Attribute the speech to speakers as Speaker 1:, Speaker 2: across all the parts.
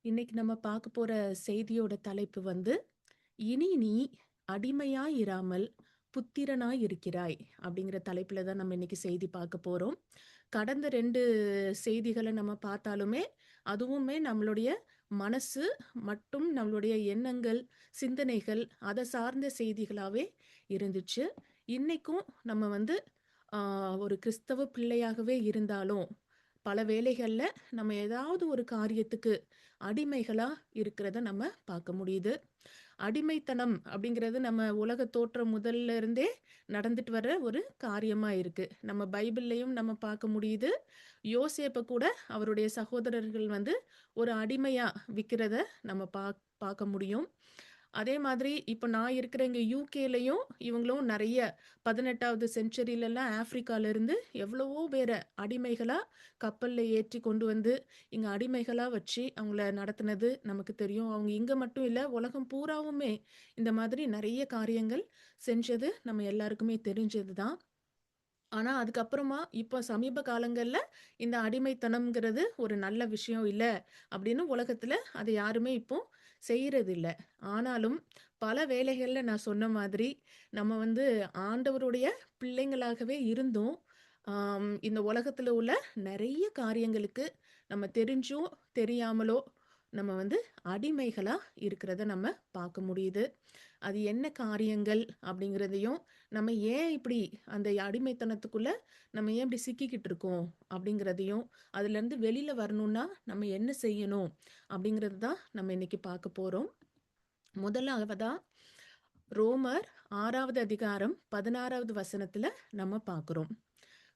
Speaker 1: இன்னைக்கு நம்ம பார்க்க போற செய்தியோட தலைப்பு வந்து, "இனி நீ அடிமையாய் இராமல் புத்திரனாய் இருக்கிறாய்" அப்படிங்கிற தலைப்புல தான் நம்ம இன்னைக்கு செய்தி பார்க்க போறோம். கடந்த 2 செய்திகள நம்ம பார்த்தாலுமே, அதுவுமே நம்மளுடைய மனசு மற்றும் நம்மளுடைய எண்ணங்கள், சிந்தனைகள் அத சார்ந்த செய்திகளாவே இருந்துச்சு. இன்னைக்கும் நம்ம வந்து ஒரு கிறிஸ்தவ பிள்ளையாகவே இருந்தாலும், பல வேளைகள்ல நம்ம ஏதாவது ஒரு காரியத்துக்கு அடிமைகளா இருக்கிறத நம்ம பார்க்க முடியுது. அடிமைத்தனம் அப்படிங்கிறது நம்ம உலக தோற்றம் முதல்ல இருந்தே நடந்துட்டு வர ஒரு காரியமா இருக்கு. நம்ம பைபிள்லயும் நம்ம பார்க்க முடியுது. யோசேப்ப கூட அவருடைய சகோதரர்கள் வந்து ஒரு அடிமையா விக்கிறத நம்ம பார்க்க முடியும். அதே மாதிரி இப்ப நான் இருக்கிற இங்க யூகேலயும் இவங்களும் நெறைய 18வது செஞ்சுரிலலாம் ஆப்பிரிக்கால இருந்து எவ்வளவோ பேர அடிமைகளா கப்பல்ல ஏற்றி கொண்டு வந்து, இங்க அடிமைகளா வச்சு அவங்கள நடத்துனது நமக்கு தெரியும். அவங்க இங்க மட்டும் இல்ல, உலகம் பூராவுமே இந்த மாதிரி நெறைய காரியங்கள் செஞ்சது நம்ம எல்லாருக்குமே தெரிஞ்சது தான். ஆனா, அதுக்கப்புறமா இப்ப சமீப காலங்கள்ல இந்த அடிமைத்தனம்ங்கிறது ஒரு நல்ல விஷயம் இல்ல, அப்படின்னு உலகத்துல அத யாருமே இப்போ செய்றதில்ல. ஆனாலும் பல வேளைகள்ல நான் சொன்ன மாதிரி, நம்ம வந்து ஆண்டவருடைய பிள்ளைங்களாகவே இருந்தும், இந்த உலகத்துல உள்ள நெறைய காரியங்களுக்கு நம்ம தெரிஞ்சும், தெரியாமலோ நம்ம வந்து அடிமைகளா இருக்கிறத நம்ம பார்க்க முடியுது. அது என்ன காரியங்கள் அப்படிங்கிறதையும், நம்ம ஏன் இப்படி அந்த அடிமைத்தனத்துக்குள்ள நம்ம ஏன் இப்படி சிக்கிக்கிட்டு இருக்கோம் அப்படிங்கிறதையும், அதுலேருந்து வெளியில வரணும்னா நம்ம என்ன செய்யணும் அப்படிங்கிறது தான் நம்ம இன்னைக்கு பார்க்க போறோம். முதலாவதா ரோமர் 6வது அதிகாரம் 16வது வசனத்துல நம்ம பார்க்கிறோம்.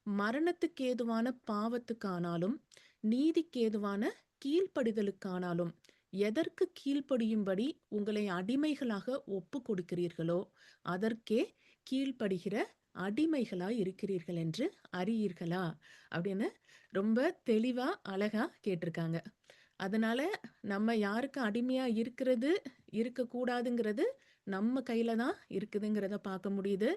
Speaker 1: மரணத்துக்கேதுவான பாவத்துக்கானாலும், நீதிக்கேதுவான கீழ்ப்படிதலுக்கானாலும் எதற்கு கீழ்ப்படியும்படி உங்களை அடிமைகளாக ஒப்புக் கொடுக்கிறீர்களோ, அதற்கே கீழ்ப்படுகிற அடிமைகளாய் இருக்கிறீர்கள் என்று அறியீர்களா? அப்படின்னு ரொம்ப தெளிவா, அழகா கேட்டிருக்காங்க. அதனால நம்ம யாருக்கு அடிமையா இருக்கிறது, இருக்கக்கூடாதுங்கிறது நம்ம கையில தான் இருக்குதுங்கிறத பார்க்க முடியுது.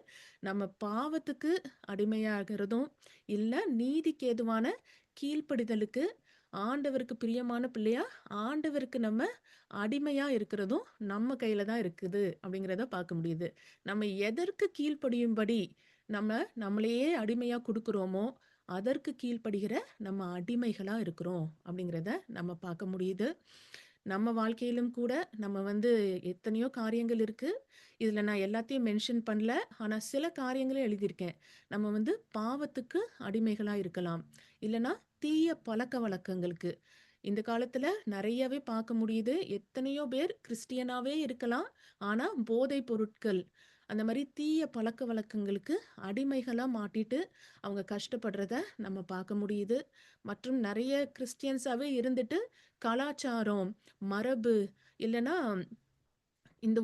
Speaker 1: நம்ம பாவத்துக்கு அடிமையாகிறதும், இல்ல நீதிக்கு ஏதுவான கீழ்ப்படிதலுக்கு ஆண்டவருக்கு பிரியமான பிள்ளையா, ஆண்டவருக்கு நம்ம அடிமையா இருக்கிறதும் நம்ம கையில தான் இருக்குது அப்படிங்கிறத பார்க்க முடியுது. நம்ம எதற்கு கீழ்ப்படியும்படி நம்ம நம்மளையே அடிமையா குடுக்குறோமோ, அதற்கு கீழ்ப்படுகிற நம்ம அடிமைகளா இருக்கிறோம் அப்படிங்கிறத நம்ம பார்க்க முடியுது. நம்ம வாழ்க்கையிலும் கூட நம்ம வந்து எத்தனையோ காரியங்கள் இருக்கு. இதுல நான் எல்லாத்தையும் மென்ஷன் பண்ணல. ஆனா சில காரியங்கள எழுதியிருக்கேன். நம்ம வந்து பாவத்துக்கு அடிமைகளா இருக்கலாம். இல்லன்னா தீய பழக்கவழக்கங்களுக்கு. இந்த காலத்துல நெறையவே பார்க்க முடியுது. எத்தனையோ பேர் கிறிஸ்டியனாவே இருக்கலாம். ஆனா போதைப் பொருட்கள், அந்த மாரி தீய பழக்கவழக்கங்களுக்கு அடிமைகளா மாட்டிட்டு அவங்க கஷ்டப்படுறத நம்ம பார்க்க முடியுது. மற்றும் நெறைய கிறிஸ்டியன்ஸாவே இருந்துட்டு கலாச்சாரம், மரபு இல்லன்னா இந்த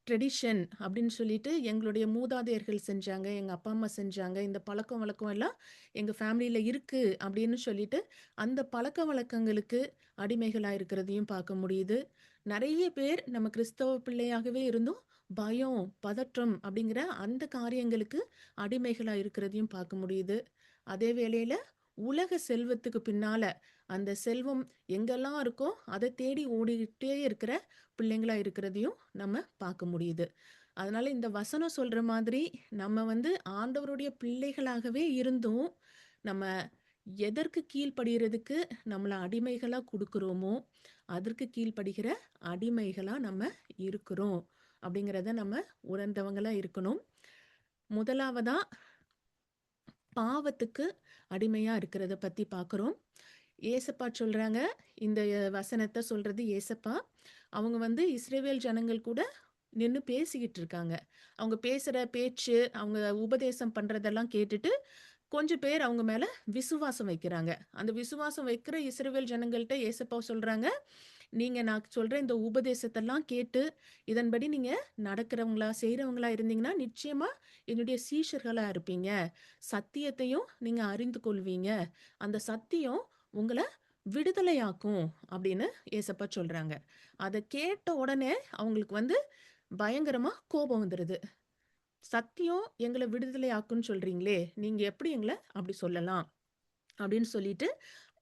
Speaker 1: ட்ரெடிஷன் அப்படின்னு சொல்லிட்டு எங்களுடைய மூதாதையர்கள் செஞ்சாங்க, எங்க அப்பா, அம்மா செஞ்சாங்க. இந்த பழக்கம் எல்லாம் எங்க ஃபேமிலியில இருக்கு அப்படின்னு சொல்லிட்டு, அந்த பழக்கவழக்கங்களுக்கு அடிமைகளா இருக்கிறதையும் பார்க்க முடியுது. நெறைய பேர் நம்ம கிறிஸ்தவ பிள்ளையாகவே இருந்தும், பயம், பதற்றம் அப்படிங்கிற அந்த காரியங்களுக்கு அடிமைகளா இருக்கிறதையும் பார்க்க முடியுது. அதே வேளையில உலக செல்வத்துக்கு பின்னால, அந்த செல்வம் எங்கெல்லாம் இருக்கோ, அத தேடி ஓடிக்கிட்டே இருக்கிற பிள்ளைங்களா இருக்கிறதையும் நம்ம பார்க்க முடியுது. அதனால இந்த வசனம் சொல்ற மாதிரி நம்ம வந்து ஆண்டவருடைய பிள்ளைகளாகவே இருந்தும், நம்ம எதற்கு கீழ்ப்படியறதுக்கு நம்மள அடிமைகளா குடுக்குறோமோ, அதற்கு கீழ்ப்படிகிற அடிமைகளா நம்ம இருக்கிறோம். அப்படிங்கிறத நம்ம உணர்ந்தவங்களா இருக்கணும். முதலாவதா பாவத்துக்கு அடிமையா இருக்கிறத பத்தி பார்க்குறோம். ஏசப்பா சொல்றாங்க, இந்த வசனத்த சொல்றது ஏசப்பா. அவங்க வந்து இஸ்ரவேல் ஜனங்கள் கூட நின்னு பேசிக்கிட்டு இருக்காங்க. அவங்க பேசுற பேச்சு, அவங்க உபதேசம் பண்றதெல்லாம் கேட்டுட்டு, கொஞ்சம் பேர் அவங்க மேல விசுவாசம் வைக்கிறாங்க. அந்த விசுவாசம் வைக்கிற இஸ்ரவேல் ஜனங்கள்ட்ட ஏசப்பா சொல்றாங்க, "நீங்க நான் சொல்ற இந்த உபதேசத்தெல்லாம் கேட்டு, இதன்படி நீங்க நடக்கிறவங்களா, செய்றவங்களா இருந்தீங்கன்னா, நிச்சயமா என்னுடைய சீஷர்களா இருப்பீங்க. சத்தியத்தையும் நீங்க அறிந்து கொள்வீங்க. அந்த சத்தியம் உங்கள விடுதலையாக்கும்." அப்படின்னு ஏசப்பா சொல்றாங்க. அத கேட்ட உடனே அவங்களுக்கு வந்து பயங்கரமா கோபம் வந்துருது. "சத்தியம் எங்கள விடுதலை ஆக்கும்ன்னு சொல்றீங்களே, நீங்க எப்படி எங்கள அப்படி சொல்லலாம்?" அப்படின்னு சொல்லிட்டு,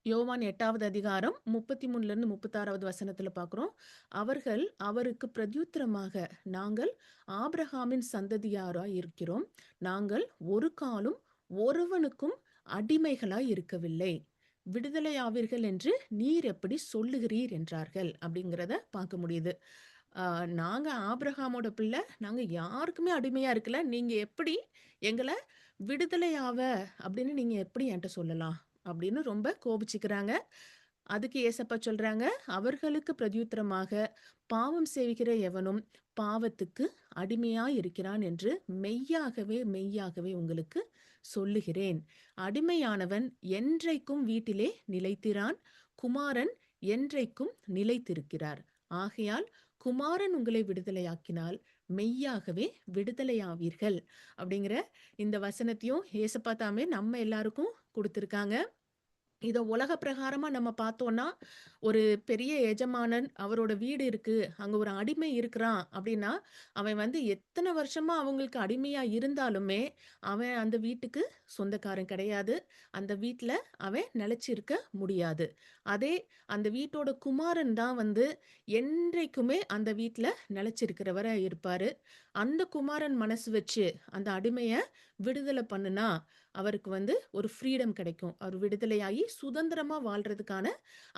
Speaker 1: யோவான் 8வது அதிகாரம் 33லிருந்து 36வது வசனத்துல பார்க்கிறோம். அவர்கள் அவருக்கு பிரதியுத்தரமாக, நாங்கள் ஆபிரகாமின் சந்ததியாராய் இருக்கிறோம். நாங்கள் ஒரு காலும் ஒருவனுக்கும் அடிமைகளாய் இருக்கவில்லை. விடுதலையாவீர்கள் என்று நீர் எப்படி சொல்லுகிறீர் என்றார்கள். அப்படிங்கிறத பார்க்க முடியுது. நாங்க ஆபிரகாமோட பிள்ளை. நாங்க யாருக்குமே அடிமையா இருக்கல. நீங்க எப்படி எங்கள விடுதலையாவ அப்படின்னு நீங்க எப்படி என்ட்ட சொல்லலாம்? அப்படின்னு ரொம்ப கோபிச்சுக்கிறாங்க. அதுக்கு ஏசப்பா சொல்றாங்க, அவர்களுக்கு பிரதியுத்தரமாக, பாவம் செய்கிற எவனும் பாவத்துக்கு அடிமையாய் இருக்கிறான் என்று மெய்யாகவே மெய்யாகவே உங்களுக்கு சொல்லுகிறேன். அடிமையானவன் என்றைக்கும் வீட்டிலே நிலைத்திரான். குமாரன் என்றைக்கும் நிலைத்திருக்கிறார். ஆகையால் குமாரன் உங்களை விடுதலையாக்கினால் மெய்யாகவே விடுதலையாவீர்கள். அப்படிங்கிற இந்த வசனத்தையும் ஏசப்பா தாமே நம்ம எல்லாருக்கும் கொடுத்திருக்காங்க. இத உலக பிரகாரமா நம்ம பார்த்தோம்னா, ஒரு பெரிய எஜமானன், அவரோட வீடு இருக்கு. அங்க ஒரு அடிமை இருக்கிறான் அப்படின்னா, அவன் வந்து எத்தன வருஷமா அவங்களுக்கு அடிமையா இருந்தாலுமே, அவன் அந்த வீட்டுக்கு சொந்தக்காரன் கிடையாது. அந்த வீட்ல அவன் நிலைச்சிருக்க முடியாது. அதே அந்த வீட்டோட குமாரன் தான் வந்து என்றைக்குமே அந்த வீட்ல நிலைச்சிருக்கிறவரா இருப்பாரு. அந்த குமாரன் மனசு வச்சு அந்த அடிமைய விடுதலை பண்ணுனா, அவருக்கு வந்து ஒரு ஃப்ரீடம் கிடைக்கும். அவர் விடுதலையாகி சுதந்திரமா வாழ்றதுக்கான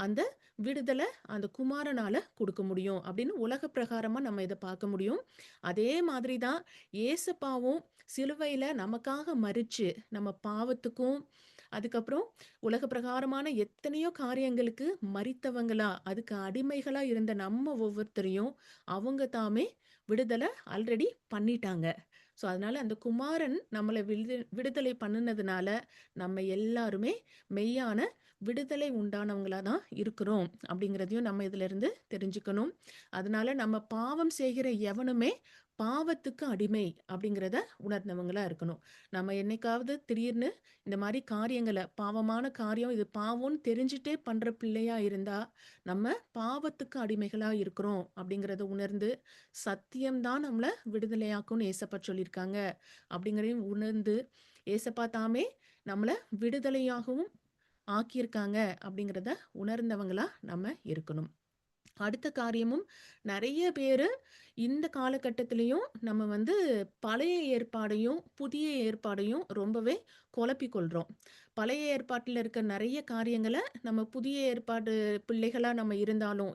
Speaker 1: அந்த விடுதலை அந்த குமாரனால கொடுக்க முடியும் அப்படின்னு உலக பிரகாரமா நம்ம இதை பார்க்க முடியும். அதே மாதிரி தான் ஏசப்பாவும் சிலுவையில நமக்காக மரிச்சு நம்ம பாவத்துக்கும் அதுக்கப்புறம் உலக பிரகாரமான எத்தனையோ காரியங்களுக்கு மரித்தவங்களா அதுக்கு அடிமைகளா இருந்த நம்ம ஒவ்வொருத்தரையும் அவங்க தாமே விடுதலை ஆல்ரெடி பண்ணிட்டாங்க. ஸோ அதனால அந்த குமாரன் நம்மளை விடுதலை பண்ணுனதுனால நம்ம எல்லாருமே மெய்யான விடுதலை உண்டானவங்களா தான் இருக்கிறோம் அப்படிங்கிறதையும் நம்ம இதுல இருந்து தெரிஞ்சுக்கணும். அதனால நம்ம பாவம் செய்கிற எவனுமே பாவத்துக்கு அடிமை அப்படிங்கிறத உணர்ந்தவங்களா இருக்கணும். நம்ம என்னைக்காவது திடீர்னு இந்த மாதிரி காரியங்களை பாவமான காரியம் இது பாவம்னு தெரிஞ்சுட்டே பண்ற பிள்ளையா இருந்தா நம்ம பாவத்துக்கு அடிமைகளா இருக்கிறோம் அப்படிங்கிறத உணர்ந்து சத்தியம்தான் நம்மளை விடுதலையாக்கும்னு ஏசப்பா சொல்லியிருக்காங்க அப்படிங்கிறதையும் உணர்ந்து ஏசப்பா தாமே நம்மளை விடுதலையாகவும் ஆக்கியிருக்காங்க அப்படிங்கிறத உணர்ந்தவங்களா நம்ம இருக்கணும். அடுத்த காரியமும் நிறைய பேரு இந்த காலகட்டத்திலையும் நம்ம வந்து பழைய ஏற்பாடையும் புதிய ஏற்பாடையும் ரொம்பவே குழப்பிக் கொள்றோம். பழைய ஏற்பாட்டில் இருக்க நிறைய காரியங்களை நம்ம புதிய ஏற்பாடு பிள்ளைகளா நம்ம இருந்தாலும்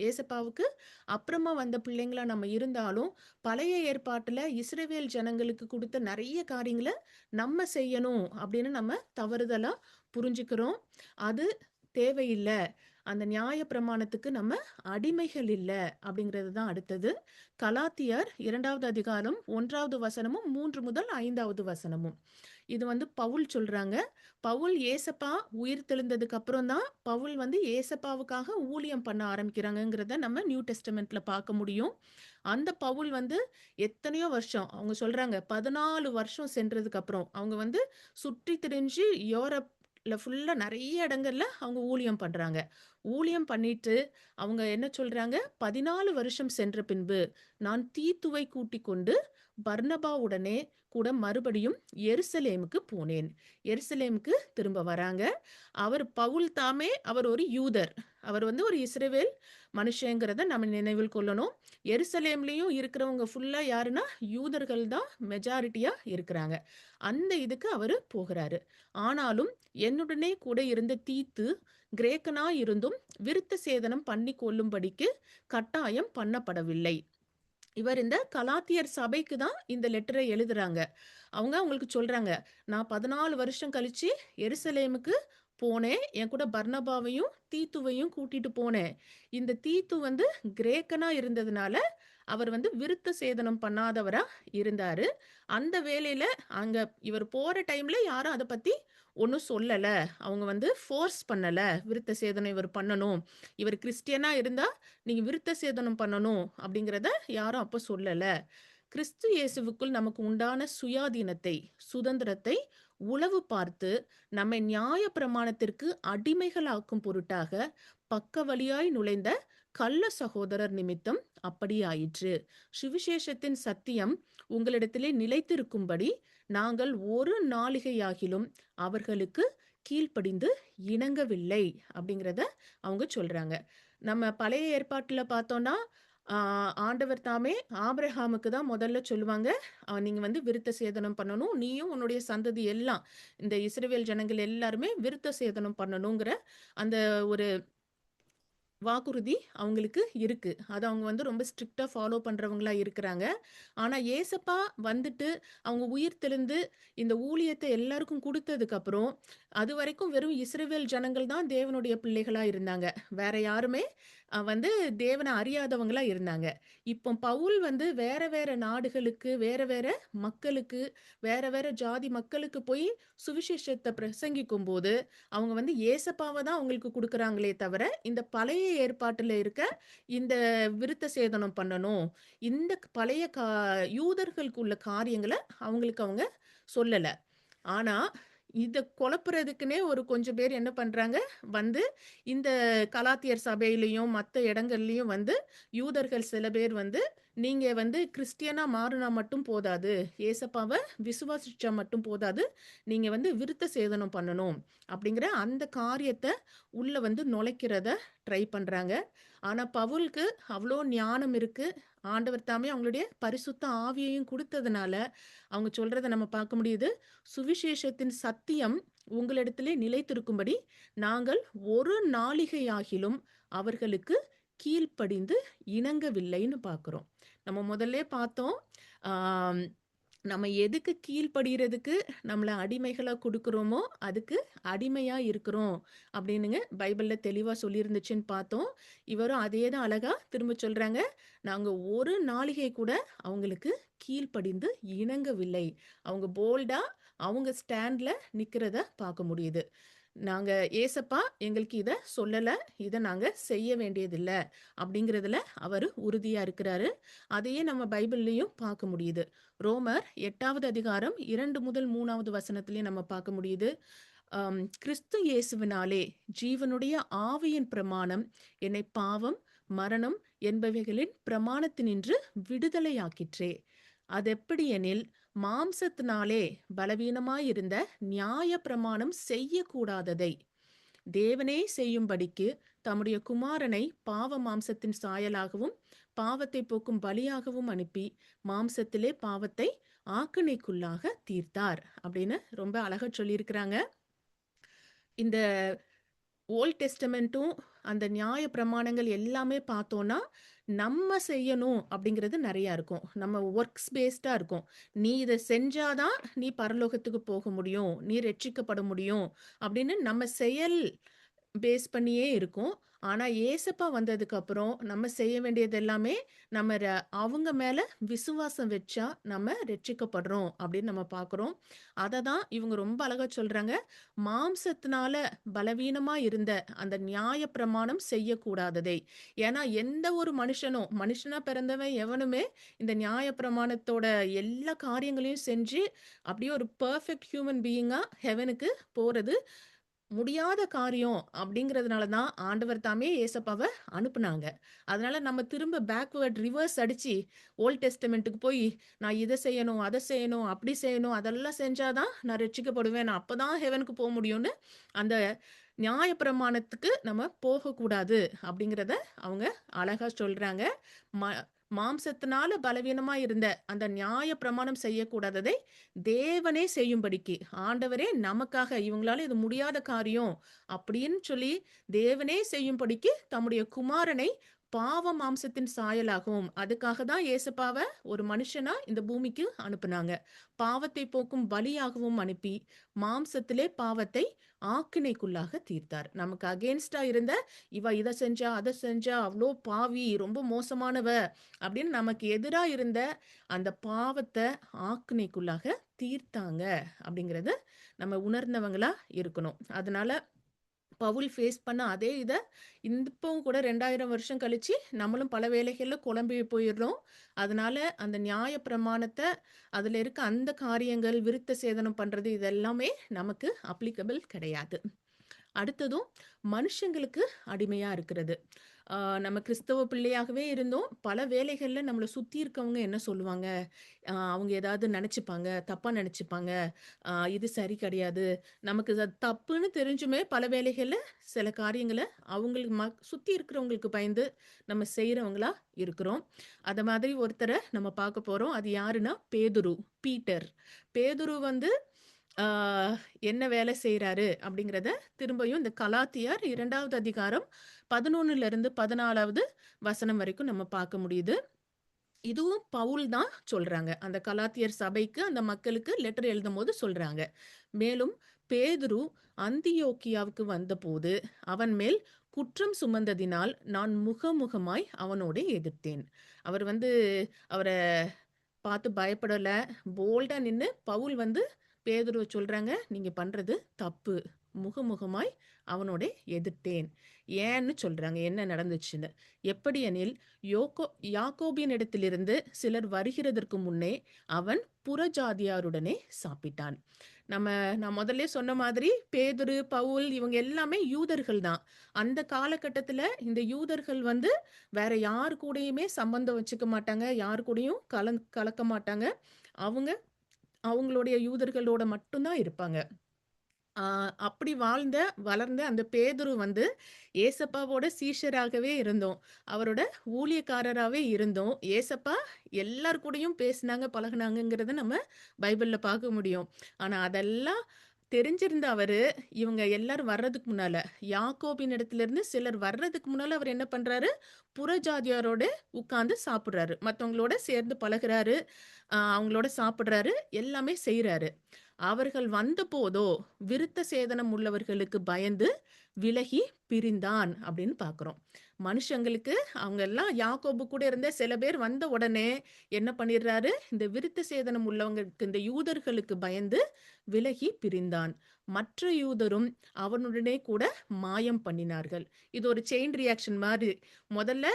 Speaker 1: ஏசப்பாவுக்கு அப்புறமா வந்த பிள்ளைங்களா நம்ம இருந்தாலும் பழைய ஏற்பாட்டுல இஸ்ரவேல் ஜனங்களுக்கு கொடுத்த நிறைய காரியங்களை நம்ம செய்யணும் அப்படின்னு நம்ம தவறுதலா புரிஞ்சுக்கிறோம். அது தேவையில்லை. அந்த நியாய பிரமாணத்துக்கு நம்ம அடிமைகள் இல்ல அப்படிங்கிறது தான் அடுத்தது. கலாத்தியர் 2வது அதிகாரம் 1வது வசனமும் 3 முதல் 5வது வசனமும். இது வந்து பவுல் சொல்றாங்க. பவுல் ஏசப்பா உயிர் தெழுந்ததுக்கு அப்புறம் தான் பவுல் வந்து ஏசப்பாவுக்காக ஊழியம் பண்ண ஆரம்பிக்கிறாங்கங்கிறத நம்ம நியூ டெஸ்டமெண்ட்ல பார்க்க முடியும். அந்த பவுல் வந்து எத்தனையோ வருஷம் அவங்க சொல்றாங்க 14 வருஷம் சென்றதுக்கு அப்புறம் அவங்க வந்து சுற்றி திரிஞ்சு யூரோப்ல ஃபுல்லா நிறைய இடங்கள்ல அவங்க ஊழியம் பண்றாங்க. ஊழியம் பண்ணிட்டு அவங்க என்ன சொல்றாங்க, 14 வருஷம் சென்ற பின்பு நான் தீத்துவை கூட்டிக் கொண்டு பர்னபாவுடனே கூட மறுபடியும் எருசலேமுக்கு போனேன். எருசலேமுக்கு திரும்ப வராங்க. அவர் பவுல் தாமே அவர் ஒரு யூதர். அவர் வந்து ஒரு இஸ்ரவேல் மனுஷங்கிறத நம்ம நினைவில் கொள்ளணும். எருசலேம்லயும் இருக்கிறவங்க ஃபுல்லா யாருன்னா யூதர்கள் தான் மெஜாரிட்டியா இருக்கிறாங்க. அந்த இதுக்கு அவரு போகிறாரு. ஆனாலும் என்னுடனே கூட இருந்த தீத்து கிரேக்கனா இருந்தும் விருத்த சேதனம் பண்ணி கொள்ளும்படிக்கு கட்டாயம் பண்ணப்படவில்லை. இவர் இந்த கலாத்தியர் சபைக்கு தான் இந்த லெட்டரை எழுதுறாங்க. அவங்க அவங்களுக்கு சொல்றாங்க, நான் 14 வருஷம் கழிச்சு எருசலேமுக்கு போனேன். என் கூட பர்னபாவையும் தீத்துவையும் கூட்டிட்டு போனேன். இந்த தீத்து வந்து கிரேக்கனா இருந்ததுனால அவர் வந்து விருத்த சேதனம் பண்ணாதவரா இருந்தாரு. அந்த வேலையில அங்க இவர் போற டைம்ல யாரும் அதை பத்தி ஒன்றும் சொல்லல. அவங்க வந்து ஃபோர்ஸ் பண்ணல. விருத்த சேதனம் இவர் பண்ணணும். இவர் கிறிஸ்டியனா இருந்தா நீங்க விருத்த சேதனம் பண்ணணும் அப்படிங்கிறத யாரும் அப்ப சொல்லல. கிறிஸ்து இயேசுவுக்குள் நமக்கு உண்டான சுயாதீனத்தை சுதந்திரத்தை உளவு பார்த்து நம்மை நியாய பிரமாணத்திற்கு அடிமைகளாக்கும் பொருட்டாக பக்க வழியாய் நுழைந்த கள்ள சகோதரர் நிமித்தம் அப்படியாயிற்று. சுவிசேஷத்தின் சத்தியம் உங்களிடத்திலே நிலைத்திருக்கும்படி நாங்கள் ஒரு நாளிகையாகிலும் அவர்களுக்கு கீழ்ப்படிந்து இணங்கவில்லை அப்படிங்கிறத அவங்க சொல்றாங்க. நம்ம பழைய ஏற்பாட்டுல பார்த்தோம்னா, ஆ ஆண்டவர் தாமே ஆபிரகாமுக்கு தான் முதல்ல சொல்லுவாங்க, நீங்க வந்து விருத்த சேதனம் பண்ணணும். நீயும் உன்னுடைய சந்ததி எல்லாம், இந்த இஸ்ரவேல் ஜனங்கள் எல்லாருமே விருத்த சேதனம் பண்ணணுங்கிற அந்த ஒரு வாக்குறுதி அவங்களுக்கு இருக்கு. அத அவங்க வந்து ரொம்ப ஸ்ட்ரிக்ட்டா ஃபாலோ பண்றவங்களா இருக்கிறாங்க. ஆனா ஏசப்பா வந்துட்டு அவங்க உயிர் தெழுந்து இந்த ஊழியத்த எல்லாருக்கும் குடுத்ததுக்கப்புறம், அதுவரைக்கும் வெறும் இஸ்ரவேல் ஜனங்கள் தான் தேவனுடைய பிள்ளைகளா இருந்தாங்க. வேற யாருமே வந்து தேவன அறியாதவங்களா இருந்தாங்க. இப்போ பவுல் வந்து வேற வேற நாடுகளுக்கு, வேற வேற மக்களுக்கு, வேற வேற ஜாதி மக்களுக்கு போய் சுவிசேஷத்த பிரசங்கிக்கும்போது, அவங்க வந்து ஏசப்பாவ தான் அவங்களுக்கு குடுக்குறாங்களே தவிர, இந்த பழைய ஏற்பாட்டுல இருக்க இந்த விருத்த சேதனம் பண்ணணும். இந்த பழைய யூதர்களுக்கு உள்ள காரியங்கள அவங்களுக்கு அவங்க சொல்லல. ஆனா, இத குழப்புறதுக்குன்னே ஒரு கொஞ்சம் பேர் என்ன பண்றாங்க, வந்து இந்த கலாத்தியர் சபையிலயும், மத்த இடங்கள்லயும் வந்து யூதர்கள் சில பேர் வந்து, "நீங்க வந்து கிறிஸ்டியனா மாறுனா மட்டும் போதாது. ஏசப்பாவ விசுவாசிச்சா மட்டும் போதாது. நீங்க வந்து விருத்த சேதனம் பண்ணணும்." அப்படிங்கிற அந்த காரியத்த உள்ள வந்து நுழைக்கிறத ட்ரை பண்றாங்க. ஆனா, பவுலுக்கு அவ்ளோ ஞானம் இருக்கு. ஆண்டவர் தாமே அவங்களுடைய பரிசுத்த ஆவியையும் குடுத்ததுனால, அவங்க சொல்றத நம்ம பார்க்க முடியுது. சுவிசேஷத்தின் சத்தியம் உங்களிடத்திலே நிலைத்திருக்கும்படி நாங்கள் ஒரு நாளிகையாகிலும் அவர்களுக்கு கீழ்ப்படிந்து இணங்கவில்லைன்னு பார்க்கிறோம். நம்ம முதல்லே பார்த்தோம். ஆம், நம்ம எதுக்கு கீழ்ப்படியறதுக்கு நம்மள அடிமைகளா குடுக்குறோமோ, அதுக்கு அடிமையா இருக்கிறோம் அப்படின்னுங்க பைபிள்ல தெளிவா சொல்லியிருந்துச்சுன்னு பார்த்தோம். இவரும் அதே தான் அழகா திரும்ப சொல்றாங்க. நாங்க ஒரு நாளிகை கூட அவங்களுக்கு கீழ்ப்படிந்து இணங்கவில்லை. அவங்க போல்டா அவங்க ஸ்டாண்ட்ல நிக்கிறத பார்க்க முடியுது. நாங்க ஏசப்பா எங்களுக்கு இத சொல்லல. இத நாங்க செய்ய வேண்டியதில்ல. அப்படிங்கிறதுல அவரு உறுதியா இருக்கிறாரு. அதையே நம்ம பைபிள்லயும் பார்க்க முடியுது. ரோமர் 8வது அதிகாரம் 2 முதல் 3வது வசனத்திலே நம்ம பார்க்க முடியுது. கிறிஸ்து இயேசுவினாலே ஜீவனுடைய ஆவியின் பிரமாணம் என்னை பாவம், மரணம் என்பவைகளின் பிரமாணத்தினின்று விடுதலையாக்கிற்றே. அதெப்படியெனில் மாம்சத்தினாலே பலவீனமாயிருந்த நியாய பிரமாணம் செய்யக்கூடாததை தேவனே செய்யும்படிக்கு தம்முடைய குமாரனை பாவ மாம்சத்தின் சாயலாகவும் பாவத்தை போக்கும் பலியாகவும் அனுப்பி மாம்சத்திலே பாவத்தை ஆக்கினைக்குள்ளாக தீர்த்தார் அப்படின்னு ரொம்ப அழகா சொல்லியிருக்கிறாங்க. இந்த ஓல்ட் டெஸ்டமெண்ட்டும் அந்த நியாய பிரமாணங்கள் எல்லாமே பார்த்தோம்னா, நம்ம செய்யணும் அப்படிங்கிறது நெறையா இருக்கும். நம்ம ஒர்க்ஸ் பேஸ்டா இருக்கும். நீ இத செஞ்சா தான் நீ பரலோகத்துக்கு போக முடியும். நீ ரட்சிக்கப்பட முடியும் அப்படின்னு நம்ம செயல் பேஸ் பண்ணியே இருக்கும். ஆனா, ஏசப்பா வந்ததுக்கப்புறம் நம்ம செய்ய வேண்டியது எல்லாமே நம்ம அவங்க மேல விசுவாசம் வச்சா நம்ம ரட்சிக்கப்படுறோம் அப்படின்னு நம்ம பார்க்குறோம். அத தான் இவங்க ரொம்ப அழகா சொல்றாங்க. மாம்சத்தினால பலவீனமா இருந்த அந்த நியாயப்பிரமாணம் செய்யக்கூடாததை. ஏன்னா, எந்த ஒரு மனுஷனும் மனுஷனா பிறந்தவன் எவனுமே இந்த நியாயப்பிரமாணத்தோட எல்லா காரியங்களையும் செஞ்சு, அப்படியே ஒரு பெர்ஃபெக்ட் ஹியூமன் பீயிங்கா ஹெவனுக்கு போறது முடியாத காரியம் அப்படிங்கிறதுனால தான் ஆண்டவர் தாமே ஏசப்பாவ அனுப்புனாங்க. அதனால நம்ம திரும்ப பேக்வேர்ட் ரிவர்ஸ் அடிச்சு ஓல்ட் டெஸ்டமென்ட்க்கு போய் நான் இத செய்யணும், அத செய்யணும், அப்படி செய்யணும், அதெல்லாம் செஞ்சா தான் நான் ரட்சிக்கப்படுவேன். நான் அப்பதான் ஹெவனுக்கு முடியும்னு அந்த நியாயப்பிரமாணத்துக்கு நம்ம போகக்கூடாது அப்படிங்கிறத அவங்க அழகா சொல்றாங்க. ம மாம்சத்தினால பலவீனமா இருந்த அந்த நியாயப்பிரமாணம் செய்யக்கூடாததை தேவனே செய்யும்படிக்கு, ஆண்டவரே நமக்காக இவங்களால இது முடியாத காரியம் அப்படின்னு சொல்லி தேவனே செய்யும்படிக்கு தம்முடைய குமாரனை பாவ மாம்சத்தின் சாயலாகவும் அதுக்காக தான் ஏசப்பாவ ஒரு மனுஷனா இந்த பூமிக்கு அனுப்புனாங்க. பாவத்தை போக்கும் பலியாகவும் அனுப்பி மாம்சத்திலே பாவத்தை ஆக்கினைக்குள்ளாக தீர்த்தார். நமக்கு அகெயின்ஸ்டா இருந்த இவ இத செஞ்சா, அத செஞ்சா, அவ்ளோ பாவி, ரொம்ப மோசமானவ அப்படின்னு நமக்கு எதிரா இருந்த அந்த பாவத்த ஆக்கினைக்குள்ளாக தீர்த்தாங்க அப்படிங்கிறத நம்ம உணர்ந்தவங்களா இருக்கணும். அதனால பவுல் ஃபேஸ் பண்ண அதே இத இப்பவும் கூட 2000 வருஷம் கழிச்சு நம்மளும் பல வேளைகள்ல குழம்பி போயிடுறோம். அதனால அந்த நியாய பிரமாணத்த அதுல இருக்க அந்த காரியங்கள், விருத்த சேதனம் பண்றது இது எல்லாமே நமக்கு அப்ளிகபிள் கிடையாது. அடுத்ததும் மனுஷங்களுக்கு அடிமையா இருக்கிறது. ஆ நம்ம கிறிஸ்தவ பிள்ளையாகவே இருந்தோம். பல வேளைகள்ல நம்மள சுத்தி இருக்கவங்க என்ன சொல்லுவாங்க? அவங்க ஏதாவது நெனச்சுப்பாங்க, தப்பா நெனச்சுப்பாங்க. இது சரி கிடையாது. நமக்கு அது தப்புன்னு தெரிஞ்சுமே பல வேளைகள்ல சில காரியங்கள அவங்களுக்கு சுத்தி இருக்கிறவங்களுக்கு பயந்து நம்ம செய்றவங்களா இருக்கிறோம். அத மாதிரி ஒருத்தர நம்ம பார்க்க போறோம். அது யாருன்னா பேதுரு, பீட்டர். பேதுரு வந்து ஆ என்ன வேலை செய்றாரு அப்படிங்கிறத திரும்பியும் இந்த கலாத்தியர் 2வது அதிகாரம் 11லிருந்து 14வது வசனம் வரைக்கும் நம்ம பார்க்க முடியுது. இதுவும் பவுல் தான் சொல்றாங்க. அந்த கலாத்தியர் சபைக்கு, அந்த மக்களுக்கு லெட்டர் எழுதும்போது சொல்றாங்க. மேலும் பேதுரு அந்தியோக்கியாவுக்கு வந்தபோது, அவன் மேல் குற்றம் சுமந்ததினால் நான் முகமுகமாய் அவனோடே எதிர்த்தேன். அவர் வந்து அவர பார்த்து பயப்படல. போல்டா நின்னு பவுல் வந்து பேதுருவ சொல்றாங்க, "நீங்க பண்றது தப்பு." முகமுகமாய் அவனோடே எதிர்த்தேன். ஏன்னு சொல்றாங்க. என்ன நடந்துச்சுன்னு. எப்படியெனில், யோகோ யாக்கோபினிடத்திலிருந்து சிலர் வருகிறதற்கு முன்னே அவன் புறஜாதியாருடனே சாப்பிட்டான். நம்ம நான் முதல்லயே சொன்ன மாதிரி பேதுரு, பவுல் இவங்க எல்லாமே யூதர்கள் தான். அந்த காலகட்டத்தில இந்த யூதர்கள் வந்து வேற யார் கூடயுமே சம்பந்தம் வச்சுக்க மாட்டாங்க. யார் கூடயும் கலக்க மாட்டாங்க. அவங்க அவங்களுடைய யூதர்களோட மட்டும் தான் இருப்பாங்க. ஆ அப்படி வளர்ந்த அந்த பேதுரு வந்து ஏசப்பாவோட சீஷராகவே இருந்தோம். அவரோட ஊழியக்காரராவே இருந்தோம். ஏசப்பா எல்லார் கூடயும் பேசினாங்க, பழகுனாங்கங்கிறத நம்ம பைபிள்ல பார்க்க முடியும். ஆனா அதெல்லாம் தெரிஞ்சிருந்த அவரு, இவங்க எல்லாரும் வர்றதுக்கு முன்னால, யாக்கோபின் இடத்திலிருந்து சிலர் வர்றதுக்கு முன்னால அவர் என்ன பண்றாரு? புறஜாதியாரோட உட்கார்ந்து சாப்பிடுறாரு. மத்தவங்களோட சேர்ந்து பழகுறாரு. அவங்களோட சாப்பிடுறாரு. எல்லாமே செய்றாரு. அவர்கள் வந்தபோதோ, விருத்த சேதனம் உள்ளவர்களுக்கு பயந்து விலகி பிரிந்தான் அப்படின்னு பார்க்கிறோம். மனுஷங்களுக்கு அவங்க எல்லாம் யாக்கோபு கூட இருந்த சில பேர் வந்த உடனே என்ன பண்ணிடுறாரு? இந்த விருத்த சேதனம் உள்ளவங்களுக்கு இந்த யூதர்களுக்கு பயந்து விலகி பிரிந்தான். மற்ற யூதரும் அவனுடனே கூட மாயம் பண்ணினார்கள். இது ஒரு செயின் ரியாக்ஷன் மாரி. முதல்ல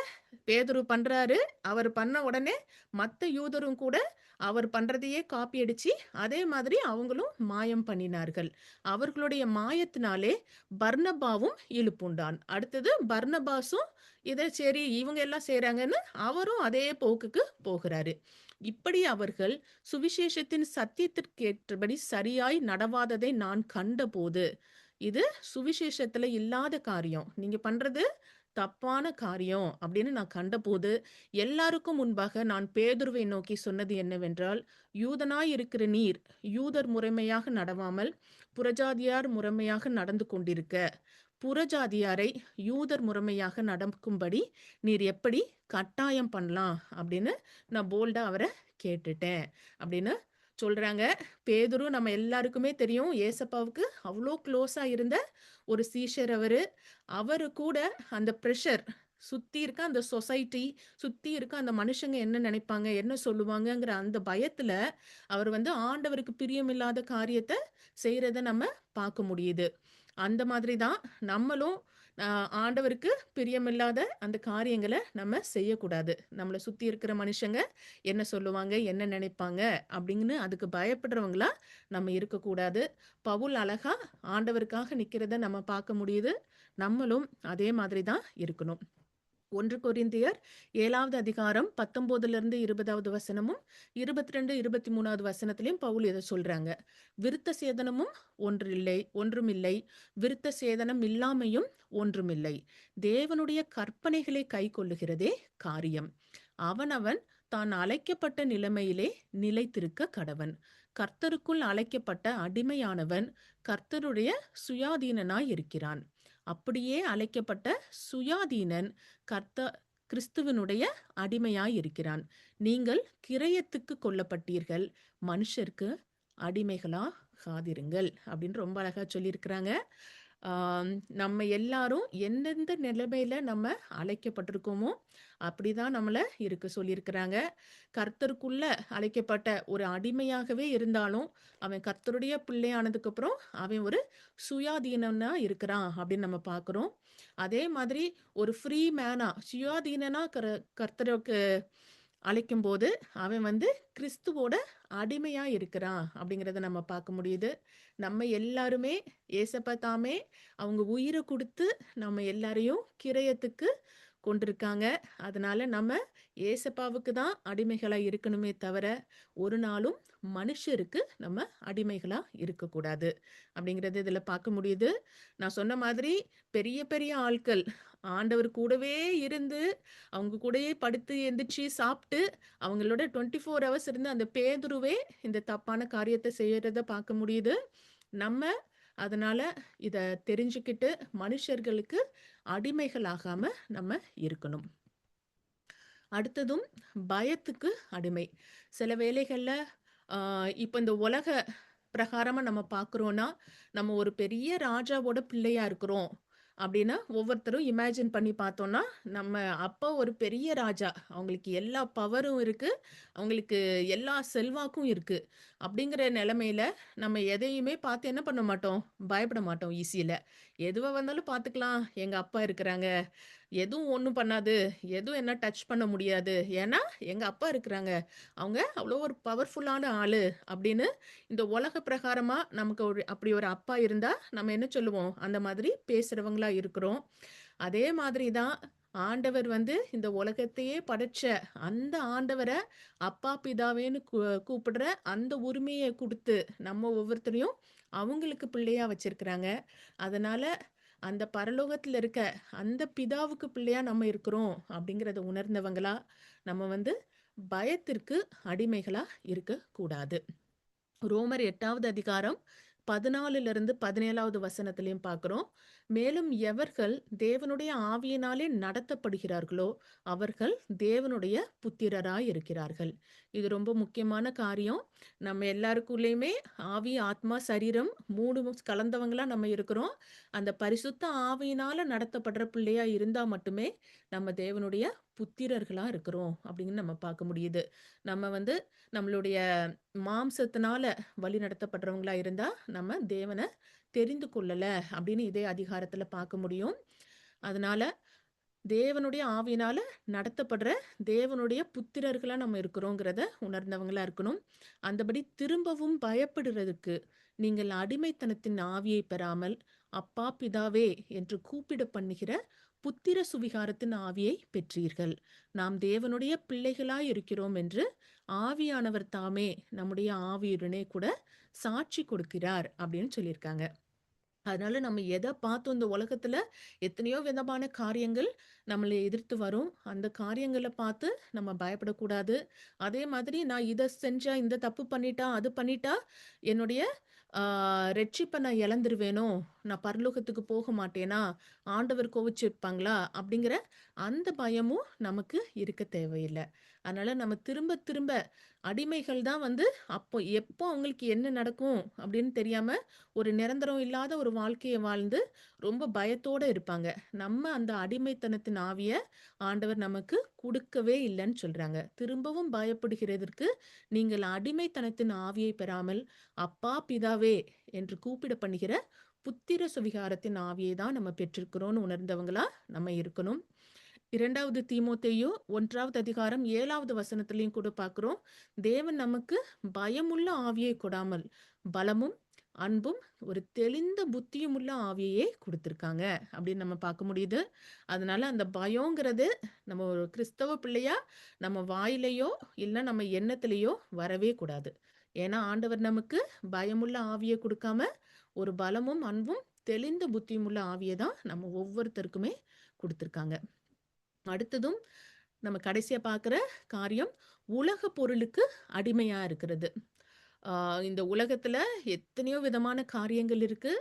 Speaker 1: பேதுரு பண்றாரு. அவர் பண்ண உடனே மத்த யூதரும் கூட அவர் பண்றதையே காப்பி அடிச்சு, அதே மாதிரி அவங்களும் மாயம் பண்ணினார்கள். அவர்களுடைய மாயத்தினாலே பர்னபாவும் இலுப்புண்டான். அடுத்தது பர்னபாசும் இத சரி இவங்க எல்லாம் செய்றாங்கன்னு அவரும் அதே போக்குக்கு போகிறாரு. இப்படி அவர்கள் சுவிசேஷத்தின் சத்தியத்திற்கேற்றபடி சரியாய் நடவாததை நான் கண்டபோது, இது சுவிசேஷத்துல இல்லாத காரியம். நீங்க பண்றது தப்பான காரியம் அப்படின்னு நான் கண்டபோது, எல்லாருக்கும் முன்பாக நான் பேதுருவை நோக்கி சொன்னது என்னவென்றால், யூதனாய் இருக்கிற நீர், யூதர் முறைமையாக நடவாமல், புறஜாதியார் முறைமையாக நடந்து கொண்டிருக்க, புறஜாதியாரை யூதர் முறைமையாக நடக்கும்படி நீர் எப்படி கட்டாயம் பண்ணலாம் அப்படின்னு நான் போல்டா அவர கேட்டுட்டேன். அப்படின்னு சொல்றாங்க. பேதுரு நம்ம எல்லாருக்குமே தெரியும். ஏசப்பாவுக்கு அவ்ளோ க்ளோஸா இருந்த ஒரு சீஷர் அவரு. அவரு கூட அந்த பிரஷர் சுத்தி இருக்க அந்த சொசைட்டி, சுத்தி இருக்க அந்த மனுஷங்க என்ன நினைப்பாங்க? என்ன சொல்லுவாங்கங்கிற அந்த பயத்துல, அவர் வந்து ஆண்டவருக்கு பிரியமில்லாத காரியத்த செய்றத நம்ம பார்க்க முடியுது. அந்த மாதிரி தான் நம்மளும் அ ஆண்டவருக்கு பிரியமில்லாத அந்த காரியங்கள நம்ம செய்யக்கூடாது. நம்மள சுத்தி இருக்கிற மனுஷங்க என்ன சொல்லுவாங்க? என்ன நினைப்பாங்க? அப்படின்னு அதுக்கு பயப்படுறவங்களா நம்ம இருக்கக்கூடாது. பவுல் அழகா ஆண்டவருக்காக நிக்கிறத நம்ம பார்க்க முடியுது. நம்மளும் அதே மாதிரி தான் இருக்கணும். 1 கொரிந்தியர் 7வது அதிகாரம் 19லிருந்து 20வது வசனமும், 22, 23வது வசனத்திலயும் பவுல் இத சொல்றாங்க. விருத்த சேதனமும் ஒன்றுமில்லை. விருத்த சேதனம் இல்லாமையும் ஒன்றுமில்லை. தேவனுடைய கற்பனைகளை கைக்கொள்ளுகிறதே காரியம். அவனவன் தான் அழைக்கப்பட்ட நிலைமையிலே நிலைத்திருக்க கடவன். கர்த்தருக்குள் அழைக்கப்பட்ட அடிமையானவன் கர்த்தருடைய சுயாதீனனாய் இருக்கிறான். அப்படியே அழைக்கப்பட்ட சுயாதீனன் கர்த்த கிறிஸ்துவனுடைய அடிமையாய் இருக்கிறான். நீங்கள் கிரயத்துக்கு கொல்லப்பட்டீர்கள். மனுஷருக்கு அடிமைகளாகாதிருங்கள் அப்படின்னு ரொம்ப அழகா சொல்லியிருக்கிறாங்க. ஆம், நம்ம எல்லாரும் எந்தெந்த நிலைமையில நம்ம அழைக்கப்பட்டிருக்கோமோ அப்படிதான் நம்மள இருக்க சொல்லியிருக்கிறாங்க. கர்த்தருக்குள்ள அழைக்கப்பட்ட ஒரு அடிமையாகவே இருந்தாலும், அவன் கர்த்தருடைய பிள்ளையானதுக்கு அப்புறம் அவன் ஒரு சுயாதீனனா இருக்கிறான் அப்படின்னு நம்ம பார்க்கிறோம். அதே மாதிரி ஒரு ஃப்ரீ மேனா சுயாதீனனா கர்த்தருக்கு அழைக்கும்போது, அவன் வந்து கிறிஸ்துவோட அடிமையா இருக்கிறான் அப்படிங்கிறத நம்ம பார்க்க முடியுது. நம்ம எல்லாருமே ஏசப்பா தாமே அவங்க உயிர குடுத்து நம்ம எல்லாரையும் கிரயத்துக்கு கொண்டிருக்காங்க. அதனால நம்ம ஏசப்பாவுக்கு தான் அடிமைகளா இருக்கணுமே தவிர, ஒரு நாளும் மனுஷருக்கு நம்ம அடிமைகளா இருக்கக்கூடாது. அப்படிங்கிறது இதுல பார்க்க முடியுது. நான் சொன்ன மாதிரி பெரிய பெரிய ஆட்கள் ஆண்டவர் கூடவே இருந்து, அவங்க கூடயே படுத்து எந்திரிச்சு சாப்பிட்டு, அவங்களோட 24 ஹவர்ஸ் இருந்த அந்த பேதுருவே இந்த தப்பான காரியத்த செய்யறத பார்க்க முடியுது. நம்ம அதனால இத தெரிஞ்சுக்கிட்டு மனுஷர்களுக்கு அடிமைகளாகாம நம்ம இருக்கணும். அடுத்ததும் பயத்துக்கு அடிமை. சில வேளைகள்ல ஆ இப்ப இந்த உலக பிரகாரமா நம்ம பார்க்குறோம்னா, நம்ம ஒரு பெரிய ராஜாவோட பிள்ளையா இருக்கிறோம் அப்டின்னா, ஒவ்வொருத்தரும் இமேஜின் பண்ணி பார்த்தோம்னா, நம்ம அப்பா ஒரு பெரிய ராஜா. அவங்களுக்கு எல்லா பவரும் இருக்கு. அவங்களுக்கு எல்லா செல்வாக்கும் இருக்கு. அப்டிங்கிற நெலைமையில நம்ம எதையுமே பார்த்து என்ன பண்ண மாட்டோம்? பயப்பட மாட்டோம் ஈஸில. எதுவா வந்தாலும் பார்த்துக்கலாம். எங்க அப்பா இருக்கிறாங்க. எதுவும் ஒண்ணும் பண்ணாது. எதுவும் என்ன டச் பண்ண முடியாது. ஏன்னா, எங்க அப்பா இருக்கிறாங்க. அவங்க அவ்வளோ ஒரு பவர்ஃபுல்லான ஆளு அப்படின்னு இந்த உலக பிரகாரமா நமக்கு ஒரு அப்படி ஒரு அப்பா இருந்தா, நம்ம என்ன சொல்லுவோம்? அந்த மாதிரி பேசுறவங்களா இருக்கிறோம். அதே மாதிரி தான் ஆண்டவர் வந்து இந்த உலகத்தையே படைச்ச அந்த ஆண்டவர அப்பா, பிதாவேன்னு கூப்பிடுற அந்த உரிமைய குடுத்து, நம்ம ஒவ்வொருத்தரையும் அவங்களுக்கு பிள்ளையா வச்சிருக்கிறாங்க. அதனால அந்த பரலோகத்துல இருக்க அந்த பிதாவுக்கு பிள்ளையா நம்ம இருக்கிறோம் அப்படிங்கிறத உணர்ந்தவங்களா நம்ம வந்து பயத்திற்கு அடிமைகளா இருக்கக்கூடாது. ரோமர் 8வது அதிகாரம் 14லிருந்து 17வது வசனத்திலையும் பார்க்கிறோம். மேலும் எவர்கள் தேவனுடைய ஆவியினாலே நடத்தப்படுகிறார்களோ, அவர்கள் தேவனுடைய புத்திரராய் இருக்கிறார்கள். இது ரொம்ப முக்கியமான காரியம். நம்ம எல்லாருக்குள்ளயுமே ஆவி, ஆத்மா, சரீரம் 3 கலந்தவங்களா நம்ம இருக்கிறோம். அந்த பரிசுத்த ஆவியினால நடத்தப்படுற பிள்ளையா இருந்தா மட்டுமே நம்ம தேவனுடைய புத்திரர்களா இருக்கிறோம் அப்படின்னு நம்ம பார்க்க முடியுது. நம்ம வந்து நம்மளுடைய மாம்சத்தினால வழி நடத்தப்படுறவங்களா இருந்தா, நம்ம தேவன தெரிந்து கொள்ளல அப்படின்னு இதே அதிகாரத்துல பார்க்க முடியும். அதனால தேவனுடைய ஆவியினால நடத்தப்படுற தேவனுடைய புத்திரர்களா நம்ம இருக்கிறோங்கிறத உணர்ந்தவங்களா இருக்கணும். அந்தபடி திரும்பவும் பயப்படுறதுக்கு நீங்கள் அடிமைத்தனத்தின் ஆவியை பெறாமல், அப்பா பிதாவே என்று கூப்பிட பண்ணுகிற புத்திர சுவிகாரத்தின் ஆவியை பெற்றீர்கள். நாம் தேவனுடைய பிள்ளைகளாய் இருக்கிறோம் என்று ஆவியானவர் தாமே நம்முடைய ஆவியுடனே கூட சாட்சி கொடுக்கிறார் அப்படின்னு சொல்லியிருக்காங்க. அதனால நம்ம எத பார்த்தோம் இந்த உலகத்துல எத்தனையோ விதமான காரியங்கள் நம்மள எதிர்த்து வரும். அந்த காரியங்கள பார்த்து நம்ம பயப்படக்கூடாது. அதே மாதிரி நான் இத செஞ்சா, இந்த தப்பு பண்ணிட்டா, அது பண்ணிட்டா, என்னுடைய ஆ ரட்சிப்ப நான் இழந்துருவேனோ! நான் பரலோகத்துக்கு போக மாட்டேனா? ஆண்டவர் கோவிச்சிருப்பாங்களா? அப்படிங்கிற அந்த பயமும் நமக்கு இருக்க தேவையில்ல. அதனால நம்ம திரும்ப திரும்ப அடிமைகள் தான் வந்து அப்போ எப்போ அவங்களுக்கு என்ன நடக்கும் அப்படின்னு தெரியாம ஒரு நிரந்தரம் இல்லாத ஒரு வாழ்க்கைய வாழ்ந்து ரொம்ப பயத்தோட இருப்பாங்க. நம்ம அந்த அடிமைத்தனத்தின் ஆவிய ஆண்டவர் நமக்கு குடுக்கவே இல்லன்னு சொல்றாங்க. திரும்பவும் பயப்படுகிறதற்கு நீங்கள் அடிமைத்தனத்தின் ஆவியை பெறாமல், அப்பா, பிதாவே என்று கூப்பிட பண்ணுகிற புத்திர சுவிகாரத்தின் ஆவியை தான் நம்ம பெற்றிருக்கிறோம்னு உணர்ந்தவங்களா நம்ம இருக்கணும். 2வது தீமோத்தேயு 1வது அதிகாரம் 7வது வசனத்திலயும் கூட பார்க்கிறோம். தேவன் நமக்கு பயமுள்ள ஆவியை கொடாமல், பலமும், அன்பும், ஒரு தெளிந்த புத்தியும் உள்ள ஆவியையே குடுத்திருக்காங்க அப்படின்னு நம்ம பார்க்க முடியுது. அதனால அந்த பயம்ங்கிறது நம்ம ஒரு கிறிஸ்தவ பிள்ளையா நம்ம வாயிலையோ, இல்ல நம்ம எண்ணத்திலேயோ வரவே கூடாது. ஏன்னா ஆண்டவர் நமக்கு பயமுள்ள ஆவிய குடுக்காம, ஒரு பலமும், அன்பும், தெளிந்த புத்தியும் உள்ள ஆவிய தான் நம்ம ஒவ்வொருத்தருக்குமே குடுத்திருக்காங்க. அடுத்ததும் நம்ம கடைசியா பார்க்குற காரியம், உலக பொருளுக்கு அடிமையா இருக்கிறது. ஆ இந்த உலகத்துல எத்தனையோ விதமான காரியங்கள் இருக்கு.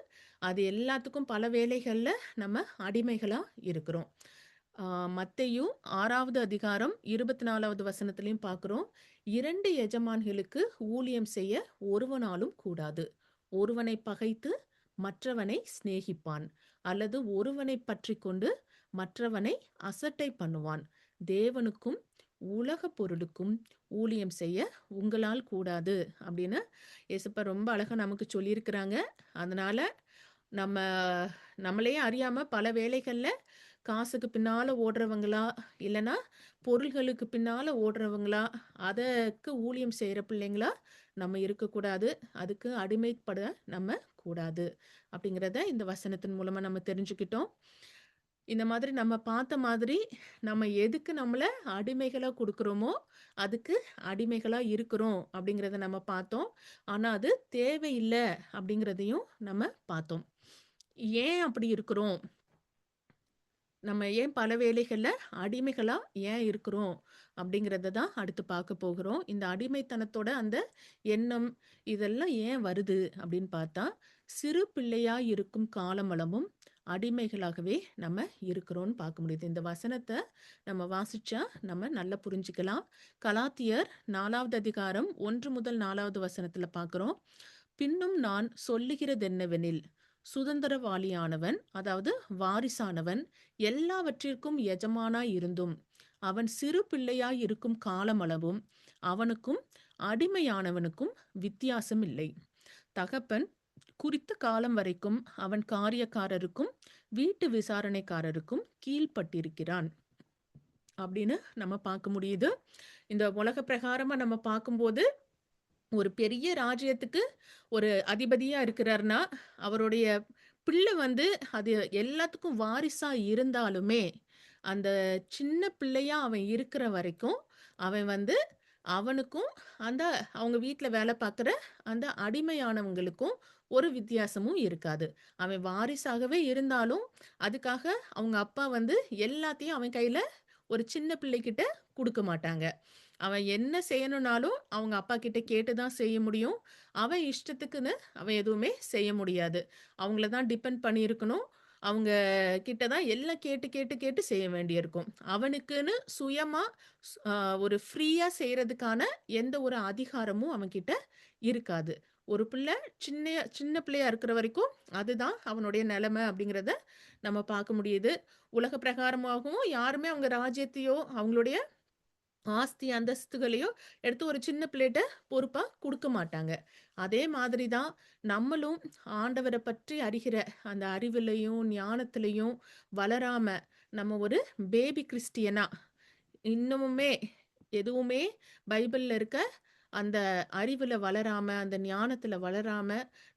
Speaker 1: அது எல்லாத்துக்கும் பல வேளைகள்ல நம்ம அடிமைகளா இருக்கிறோம். ஆ மத்தேயு 6வது அதிகாரம் 24வது வசனத்திலயும் பார்க்கிறோம். 2 எஜமான்களுக்கு ஊழியம் செய்ய ஒருவனாலும் கூடாது. ஒருவனை பகைத்து மற்றவனை சிநேகிப்பான். அல்லது ஒருவனை பற்றிக்கொண்டு மற்றவனை அசட்டை பண்ணுவான். தேவனுக்கும் உலக பொருளுக்கும் ஊழியம் செய்ய உங்களால் கூடாது அப்படின்னு இயேசப்பா ரொம்ப அழகா நமக்கு சொல்லியிருக்கிறாங்க. அதனால நம்ம நம்மளையே அறியாம பல வேளைகள்ல காசுக்கு பின்னால ஓடுறவங்களா, இல்லன்னா பொருள்களுக்கு பின்னால ஓடுறவங்களா, அதற்கு ஊழியம் செய்ற பிள்ளைங்களா நம்ம இருக்கக்கூடாது. அதுக்கு அடிமைப்பட நம்ம கூடாது. அப்படிங்கிறத இந்த வசனத்தின் மூலமா நம்ம தெரிஞ்சுக்கிட்டோம். இந்த மாதிரி நம்ம பார்த்த மாதிரி, நம்ம எதுக்கு நம்மள அடிமைகளா குடுக்குறோமோ, அதுக்கு அடிமைகளா இருக்கிறோம் அப்படிங்கிறத நம்ம பார்த்தோம். ஆனா அது தேவையில்ல அப்படிங்கிறதையும் நம்ம பார்த்தோம். ஏன் அப்படி இருக்கிறோம்? நம்ம ஏன் பல வேளைகள்ல அடிமைகளா ஏன் இருக்கிறோம்? அப்படிங்கிறத தான் அடுத்து பார்க்க போகிறோம். இந்த அடிமைத்தனத்தோட அந்த எண்ணம், இதெல்லாம் ஏன் வருது அப்படின்னு பார்த்தா, சிறு பிள்ளையா இருக்கும் காலமளவும் அடிமைகளாகவே நம்ம இருக்கிறோம்னு பார்க்க முடியுது. இந்த வசனத்த நம்ம வாசிச்சா நம்ம நல்லா புரிஞ்சுக்கலாம். கலாத்தியர் 4வது அதிகாரம் 1 முதல் 4வது வசனத்துல பார்க்கிறோம். பின்னும் நான் சொல்லுகிறதென்னவெனில், சுதந்திரவாளியானவன், அதாவது வாரிசானவன், எல்லாவற்றிற்கும் எஜமானாய் இருந்தும், அவன் சிறு பிள்ளையாய் இருக்கும் காலமளவும், அவனுக்கும் அடிமையானவனுக்கும் வித்தியாசம் இல்லை. தகப்பன் குறித்த காலம் வரைக்கும் அவன் காரியக்காரருக்கும், வீட்டு விசாரணைக்காரருக்கும் கீழ்ப்பட்டிருக்கிறான். அப்படின்னு நம்ம பார்க்க முடியுது. இந்த உலக பிரகாரமா நம்ம பார்க்கும்போது, ஒரு பெரிய ராஜ்யத்துக்கு ஒரு அதிபதியா இருக்கிறார்னா, அவருடைய பிள்ளை வந்து அது எல்லாத்துக்கும் வாரிசா இருந்தாலுமே, அந்த சின்ன பிள்ளையா அவன் இருக்கிற வரைக்கும், அவன் வந்து அவனுக்கும், அந்த அவங்க வீட்ல வேலை பார்க்குற அந்த அடிமையானவங்களுக்கும் ஒரு வித்தியாசமும் இருக்காது. அவன் வாரிசாகவே இருந்தாலும், அதுக்காக அவங்க அப்பா வந்து எல்லாத்தையும் அவன் கையில ஒரு சின்ன பிள்ளைகிட்ட குடுக்க மாட்டாங்க. அவன் என்ன செய்யணும்னாலும் அவங்க அப்பா கிட்ட கேட்டு தான் செய்ய முடியும். அவன் இஷ்டத்துக்குன்னு அவன் எதுவுமே செய்ய முடியாது. அவங்கள தான் டிபெண்ட் பண்ணியிருக்கணும். அவங்க கிட்ட தான் எல்லாம் கேட்டு, கேட்டு, கேட்டு செய்ய வேண்டியிருக்கும். அவனுக்குன்னு சுயமா ஸ் அ ஒரு ஃப்ரீயா செய்றதுக்கான எந்த ஒரு அதிகாரமும் அவன்கிட்ட இருக்காது. ஒரு பிள்ளை சின்ன பிள்ளையா இருக்கிற வரைக்கும், அதுதான் அவனுடைய நெலைமை அப்படிங்கிறத நம்ம பார்க்க முடியுது. உலக பிரகாரமாகவும் யாருமே அவங்க ராஜ்யத்தையோ, அவங்களுடைய ஆஸ்தி, அந்தஸ்துகளையோ எடுத்து ஒரு சின்ன பிள்ளைட்ட பொறுப்பா குடுக்க மாட்டாங்க. அதே மாதிரி தான் நம்மளும் ஆண்டவர பற்றி அறிகிற அந்த அறிவிலயும், ஞானத்திலயும் வளராம, நம்ம ஒரு பேபி கிறிஸ்டியனா இன்னமுமே எதுவுமே பைபிள்ல இருக்க அந்த அறிவுல வளராம, அந்த ஞானத்துல வளராம,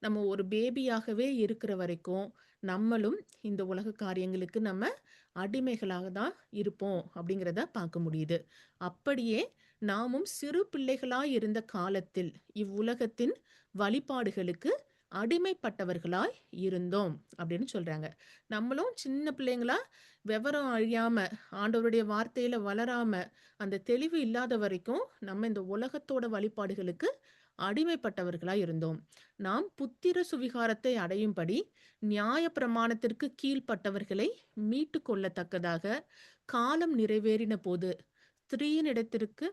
Speaker 1: நம்ம ஒரு பேபியாகவே இருக்கிற வரைக்கும், நம்மளும் இந்த உலக காரியங்களுக்கு நம்ம அடிமைகளாக தான் இருப்போம் அப்படிங்கிறத பார்க்க முடியுது. அப்படியே நாமும் சிறு பிள்ளைகளாய் இருந்த காலத்தில் இவ்வுலகத்தின் வழிபாடுகளுக்கு அடிமைப்பட்டவர்களாய் இருந்தோம் அப்படின்னு சொல்றாங்க. நம்மளும் சின்ன பிள்ளைங்களா விவரம் அறியாம, ஆண்டவருடைய வார்த்தையில வளராம, அந்த தெளிவு இல்லாத வரைக்கும் நம்ம இந்த உலகத்தோட வழிபாடுகளுக்கு அடிமைப்பட்டவர்களா இருந்தோம். நாம் புத்திர சுவிகாரத்தை அடையும்படி நியாய பிரமாணத்திற்கு கீழ்ப்பட்டவர்களை மீட்டு கொள்ளத்தக்கதாக காலம் நிறைவேறின போது ஸ்திரீயினிடத்திற்கு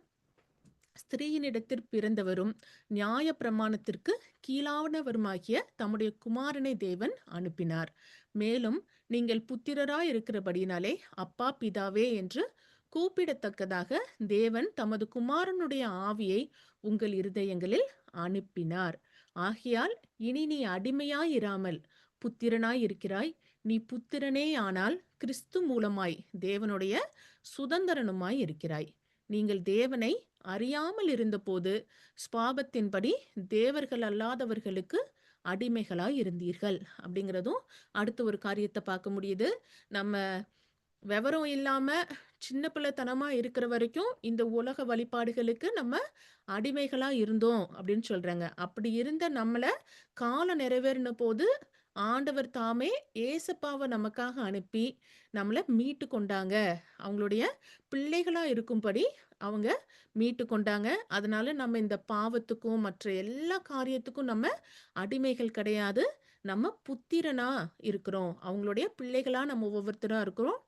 Speaker 1: ஸ்திரீயினிடத்திற் பிறந்தவரும் நியாய பிரமாணத்திற்கு கீழானவருமாகிய தம்முடைய குமாரனை தேவன் அனுப்பினார். மேலும் நீங்கள் புத்திரராய் இருக்கிறபடியினாலே அப்பா பிதாவே என்று கூப்பிடத்தக்கதாக தேவன் தமது குமாரனுடைய ஆவியை உங்கள் இருதயங்களில் அனுப்பினார். ஆகையால் இனி நீ அடிமையாயிராமல் புத்திரனாய் இருக்கிறாய். நீ புத்திரனே ஆனால் கிறிஸ்து மூலமாய் தேவனுடைய சுதந்திரனுமாய் இருக்கிறாய். நீங்கள் தேவனை அறியாமல் இருந்தபோது ஸ்பாபத்தின்படி தேவர்கள் அல்லாதவர்களுக்கு அடிமைகளாய் இருந்தீர்கள் அப்படிங்கிறதும் அடுத்த ஒரு காரியத்தை பார்க்க முடியுது. நம்ம விவரம் இல்லாம சின்ன பிள்ளைத்தனமா இருக்கிற வரைக்கும் இந்த உலக வழிபாடுகளுக்கு நம்ம அடிமைகளா இருந்தோம் அப்படின்னு சொல்றாங்க. அப்படி இருந்த நம்மள காலம் நிறைவேறின போது ஆண்டவர் தாமே ஏசப்பாவை நமக்காக அனுப்பி நம்மள மீட்டு கொண்டாங்க. அவங்களுடைய பிள்ளைகளா இருக்கும்படி அவங்க மீட்டு கொண்டாங்க. அதனால நம்ம இந்த பாவத்துக்கும் மற்ற எல்லா காரியத்துக்கும் நம்ம அடிமைகள் கிடையாது. நம்ம புத்திரனா இருக்கிறோம். அவங்களுடைய பிள்ளைகளா நம்ம ஒவ்வொருத்தரா இருக்கிறோம்.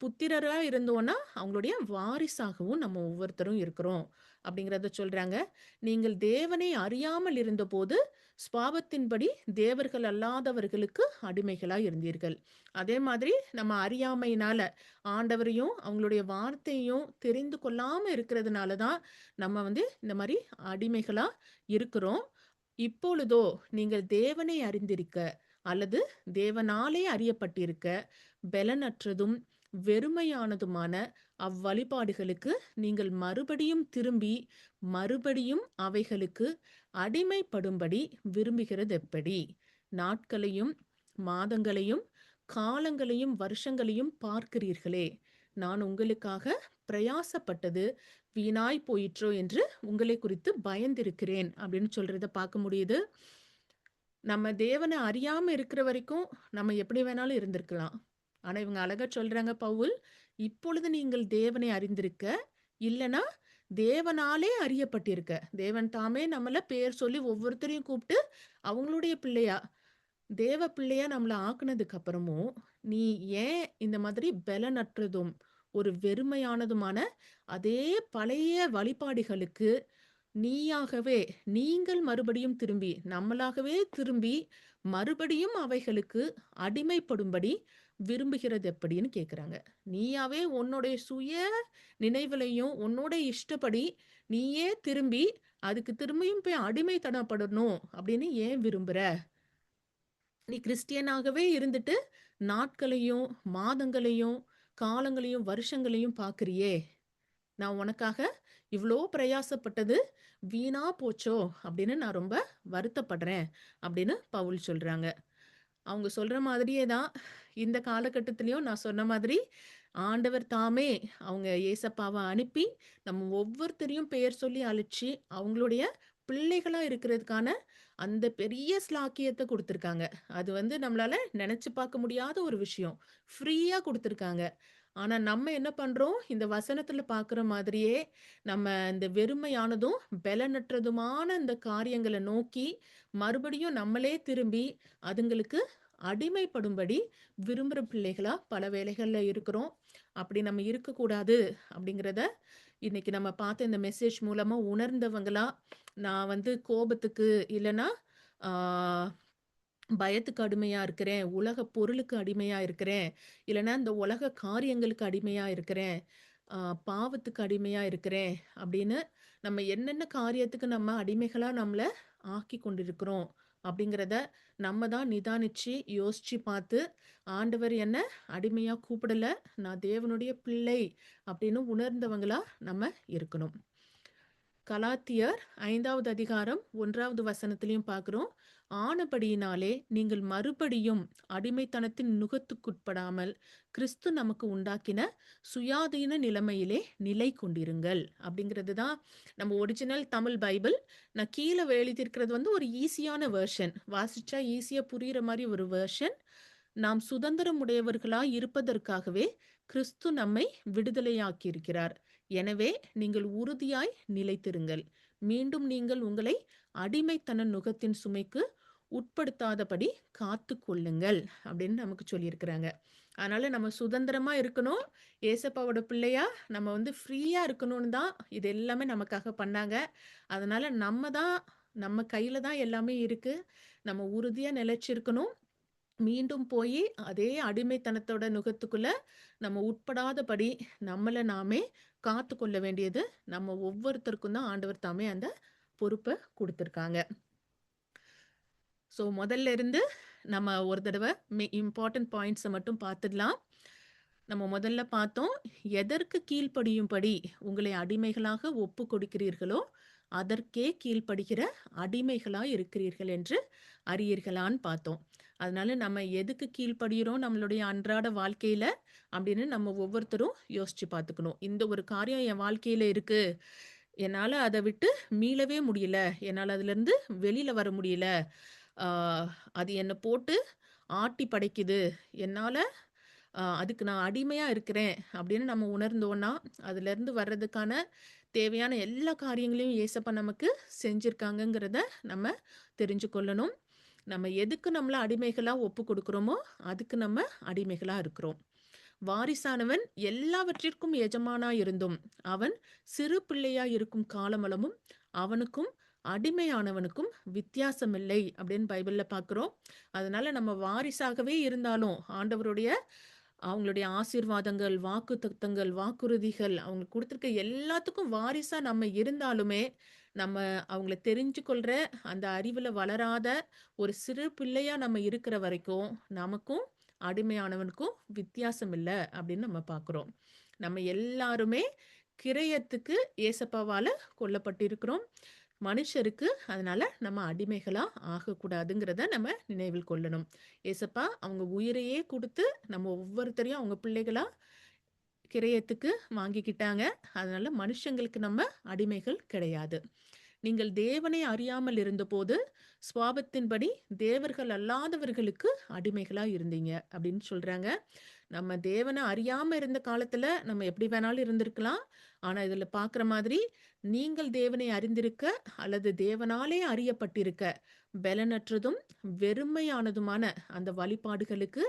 Speaker 1: புத்திரரா இருந்தோம்னா, அவங்களுடைய வாரிசாகவும் நம்ம ஒவ்வொருத்தரும் இருக்கிறோம். அப்படிங்கிறத சொல்றாங்க. நீங்கள் தேவனை அறியாமல் இருந்தபோது, சுபாவத்தின்படி தேவர்கள் அல்லாதவர்களுக்கு அடிமைகளா இருந்தீர்கள். அதே மாதிரி நம்ம அறியாமையினால, ஆண்டவரையும், அவங்களுடைய வார்த்தையையும் தெரிந்து கொள்ளாம இருக்கிறதுனால தான், நம்ம வந்து இந்த மாரி அடிமைகளா இருக்கிறோம். இப்பொழுதோ நீங்கள் தேவனை அறிந்திருக்க, அல்லது தேவனாலே அறியப்பட்டிருக்க, பெலனற்றதும் வெறுமையானதுமான அவ்வழிபாடுகளுக்கு நீங்கள் மறுபடியும் திரும்பி மறுபடியும் அவைகளுக்கு அடிமைப்படும்படி விரும்புகிறதெப்படி? நாட்களையும் மாதங்களையும் காலங்களையும் வருஷங்களையும் பார்க்கிறீர்களே, நான் உங்களுக்காக பிரயாசப்பட்டது வீணாய் போயிற்றோ என்று உங்களை குறித்து பயந்திருக்கிறேன் அப்படின்னு சொல்றத பார்க்க முடியுது. நம்ம தேவன அறியாம இருக்கிற வரைக்கும் நம்ம எப்படி வேணாலும் இருந்திருக்கலாம். ஆனா இவங்க அழகா சொல்றாங்க பவுல், இப்பொழுது நீங்கள் தேவனை அறிந்திருக்க, இல்லனா தேவனாலே அறியப்பட்டிருக்க. தேவன் தாமே நம்மள பேர் சொல்லி ஒவ்வொருத்தரையும் கூப்பிட்டு அவங்களுடைய பிள்ளையா, தேவ பிள்ளையா நம்மள ஆக்குனதுக்கு அப்புறமும், நீ ஏன் இந்த மாதிரி பெலனற்றதும், ஒரு வெறுமையானதுமான அதே பழைய வழிபாடுகளுக்கு நீயாகவே நீங்கள் மறுபடியும் திரும்பி நம்மளாகவே திரும்பி மறுபடியும் அவைகளுக்கு அடிமைப்படும்படி விரும்புகிறது எப்படின்னு கேக்குறாங்க. நீயாவே உன்னுடைய சுய நினைவுலையும் உன்னோட இஷ்டப்படி நீயே திரும்பி அதுக்கு திரும்பியும் போய் அடிமைத்தனப்படணும் அப்படின்னு ஏன் விரும்புற? நீ கிறிஸ்டியனாகவே இருந்துட்டு நாட்களையும் மாதங்களையும் காலங்களையும் வருஷங்களையும் பார்க்கறியே, நான் உனக்காக இவ்ளோ பிரயாசப்பட்டது வீணா போச்சோ அப்படின்னு நான் ரொம்ப வருத்தப்படுறேன் அப்படின்னு பவுல் சொல்றாங்க. அவங்க சொல்ற மாதிரியே தான் இந்த காலகட்டத்திலயும் நான் சொன்ன மாதிரி ஆண்டவர் தாமே அவங்க ஏசப்பாவ அனுப்பி நம்ம ஒவ்வொருத்தரையும் பெயர் சொல்லி அழைச்சு அவங்களுடைய பிள்ளைகளா இருக்கிறதுக்கான அந்த பெரிய ஸ்லாக்கியத்தை கொடுத்துருக்காங்க. அது வந்து நம்மளால நினைச்சு பார்க்க முடியாத ஒரு விஷயம். ஃப்ரீயா கொடுத்துருக்காங்க. ஆனா நம்ம என்ன பண்றோம்? இந்த வசனத்துல பார்க்குற மாதிரியே நம்ம இந்த வெறுமையானதும், பெலனற்றதுமான இந்த காரியங்கள நோக்கி மறுபடியும் நம்மளே திரும்பி அதுங்களுக்கு அடிமைப்படும்படி விரும்புற பிள்ளைகளா பல வேளைகள்ல இருக்கிறோம். அப்படி நம்ம இருக்கக்கூடாது அப்படிங்கிறத இன்னைக்கு நம்ம பார்த்த இந்த மெசேஜ் மூலமா உணர்ந்தவங்களா, நான் வந்து கோபத்துக்கு இல்லன்னா ஆ பயத்துக்கு அடிமையா இருக்கிறேன், உலக பொருளுக்கு அடிமையா இருக்கிறேன், இல்லன்னா இந்த உலக காரியங்களுக்கு அடிமையா இருக்கிறேன், ஆ பாவத்துக்கு அடிமையா இருக்கிறேன் அப்படின்னு நம்ம என்னென்ன காரியத்துக்கு நம்ம அடிமைகளா நம்மள ஆக்கிக் கொண்டிருக்கிறோம் அப்படிங்கிறத நம்ம தான் நிதானிச்சு, யோசிச்சு பார்த்து, ஆண்டவர் என்ன அடிமையா கூப்பிடல, நான் தேவனுடைய பிள்ளை அப்படின்னு உணர்ந்தவங்களா நம்ம இருக்கணும். கலாத்தியர் 5வது அதிகாரம் 1வது வசனத்திலயும் பார்க்கிறோம். ஆனபடியினாலே நீங்கள் மறுபடியும் அடிமைத்தனத்தின் நுகத்துக்குட்படாமல் கிறிஸ்து நமக்கு உண்டாக்கின சுயாதீன நிலைமையிலே நிலை கொண்டிருங்கள் அப்படிங்கிறது தான் நம்ம ஒரிஜினல் தமிழ் பைபிள். நான் கீழே எழுதியிருக்கிறது வந்து ஒரு ஈஸியான வெர்ஷன், வாசிச்சா ஈஸியா புரியுற மாதிரி ஒரு வெர்ஷன். நாம் சுதந்திரம் உடையவர்களாய் இருப்பதற்காகவே கிறிஸ்து நம்மை விடுதலையாக்கி இருக்கிறார். எனவே நீங்கள் உறுதியாய் நிலைத்திருங்கள். மீண்டும் நீங்கள் உங்களை அடிமைத்தன நுகத்தின் சுமைக்கு உட்படுத்தாதபடி காத்து கொள்ளுங்கள் அப்படின்னு நமக்கு சொல்லியிருக்கிறாங்க. அதனால நம்ம சுதந்திரமா இருக்கணும். ஏசப்பாவோட பிள்ளையா நம்ம வந்து ஃப்ரீயா இருக்கணும்னு தான் இது எல்லாமே நமக்காக பண்ணாங்க. அதனால நம்ம கையில தான் எல்லாமே இருக்கு. நம்ம உறுதியா நிலைச்சிருக்கணும். மீண்டும் போய் அதே அடிமைத்தனத்தோட நுகத்துக்குள்ள நம்ம உட்படாதபடி நம்மள நாமே காத்து கொள்ள வேண்டியது நம்ம ஒவ்வொருத்தருக்கும் தான் ஆண்டவர் தாமே அந்த பொறுப்பை கொடுத்துருக்காங்க. ஸோ முதல்ல இருந்து நம்ம ஒரு தடவை இம்பார்ட்டன்ட் பாயிண்ட்ஸை மட்டும் பார்த்துடலாம். நம்ம முதல்ல பார்த்தோம், எதற்கு கீழ்ப்படியும்படி உங்களை அடிமைகளாக ஒப்பு கொடுக்கிறீர்களோ அதற்கே கீழ்ப்படுகிற அடிமைகளா இருக்கிறீர்கள் என்று அறியீர்களான்னு பார்த்தோம். அதனால நம்ம எதுக்கு கீழ்ப்படுகிறோம் நம்மளுடைய அன்றாட வாழ்க்கையில அப்படின்னு நம்ம ஒவ்வொருத்தரும் யோசிச்சு பார்த்துக்கணும். இந்த ஒரு காரியம் என் வாழ்க்கையில இருக்கு, என்னால அதை விட்டு மீளவே முடியல, என்னால் அதுல இருந்து வெளியில வர முடியல, அது என்னை போட்டு ஆட்டி படைக்குது, என்னால அதுக்கு நான் அடிமையா இருக்கிறேன் அப்படின்னு நம்ம உணர்ந்தோம்னா அதுல இருந்து வர்றதுக்கான தேவையான எல்லா காரியங்களையும் ஏசப்பா நமக்கு செஞ்சிருக்காங்கங்கிறத நம்ம தெரிஞ்சு கொள்ளணும். நம்ம எதுக்கு நம்மள அடிமைகளா ஒப்பு கொடுக்கிறோமோ அதுக்கு நம்ம அடிமைகளா இருக்கிறோம். வாரிசானவன் எல்லாவற்றிற்கும் எஜமானா இருந்தும் அவன் சிறு பிள்ளையா இருக்கும் காலமளவும் அவனுக்கும் அடிமையானவனுக்கும் வித்தியாசமில்லை அப்படின்னு பைபிள்ல பார்க்கிறோம். அதனால நம்ம வாரிசாகவே இருந்தாலும் ஆண்டவருடைய அவங்களுடைய ஆசீர்வாதங்கள், வாக்கு தத்தங்கள், வாக்குறுதிகள் அவங்க கொடுத்துருக்க எல்லாத்துக்கும் வாரிசா நம்ம இருந்தாலுமே நம்ம அவங்கள தெரிஞ்சு கொள்ற அந்த அறிவுல வளராத ஒரு சிறு பிள்ளையா நம்ம இருக்கிற வரைக்கும் நமக்கும் அடிமையானவனுக்கும் வித்தியாசம் இல்ல அப்படின்னு நம்ம பார்க்குறோம். நம்ம எல்லாருமே கிரயத்துக்கு ஏசப்பாவால கொல்லப்பட்டிருக்கிறோம். மனுஷருக்கு அதனால நம்ம அடிமைகளா ஆகக்கூடாதுங்கிறத நம்ம நினைவில் கொள்ளணும். ஏசப்பா அவங்க உயிரையே குடுத்து நம்ம ஒவ்வொருத்தரையும் அவங்க பிள்ளைகளா கிரயத்துக்கு வாங்கிக்கிட்டாங்க. அதனால மனுஷங்களுக்கு நம்ம அடிமைகள் கிடையாது. நீங்கள் தேவனை அறியாமல் இருந்தபோது சுவாபத்தின்படி தேவர்கள் அல்லாதவர்களுக்கு அடிமைகளா இருந்தீங்க அப்படின்னு சொல்றாங்க. நம்ம தேவனை அறியாம இருந்த காலத்துல நம்ம எப்படி வேணாலும் இருந்திருக்கலாம். ஆனா இதுல பார்க்குற மாதிரி நீங்கள் தேவனை அறிந்திருக்க அல்லது தேவனாலே அறியப்பட்டிருக்க பெலனற்றதும் வெறுமையானதுமான அந்த வழிபாடுகளுக்கு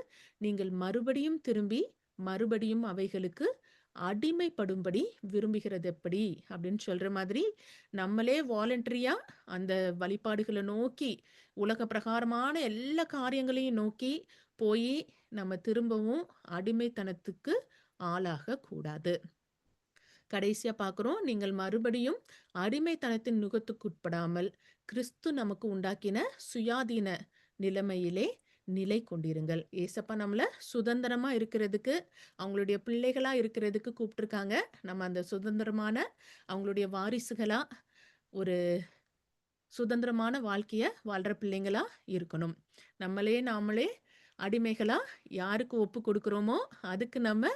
Speaker 1: நீங்கள் மறுபடியும் திரும்பி மறுபடியும் அவைகளுக்கு அடிமைப்படும்படி விரும்புகிறது எப்படி அப்படின்னு சொல்ற மாதிரி நம்மளே வாலண்டரியா அந்த வழிபாடுகளை நோக்கி உலக பிரகாரமான எல்லா காரியங்களையும் நோக்கி போய் நம்ம திரும்பவும் அடிமைத்தனத்துக்கு ஆளாக கூடாது. கடைசியா பார்க்குறோம், நீங்கள் மறுபடியும் அடிமைத்தனத்தின் நுகத்துக்குட்படாமல் கிறிஸ்து நமக்கு உண்டாக்கின சுயாதீன நிலைமையிலே நிலை கொண்டிருங்கள். ஏசப்பா நம்மள சுதந்திரமா இருக்கிறதுக்கு, அவங்களுடைய பிள்ளைகளா இருக்கிறதுக்கு கூப்பிட்டுருக்காங்க. நம்ம அந்த சுதந்திரமான அவங்களுடைய வாரிசுகளா ஒரு சுதந்திரமான வாழ்க்கைய வாழ்ற பிள்ளைங்களா இருக்கணும். நாமளே அடிமைகளா யாருக்கு ஒப்பு கொடுக்கிறோமோ அதுக்கு நம்ம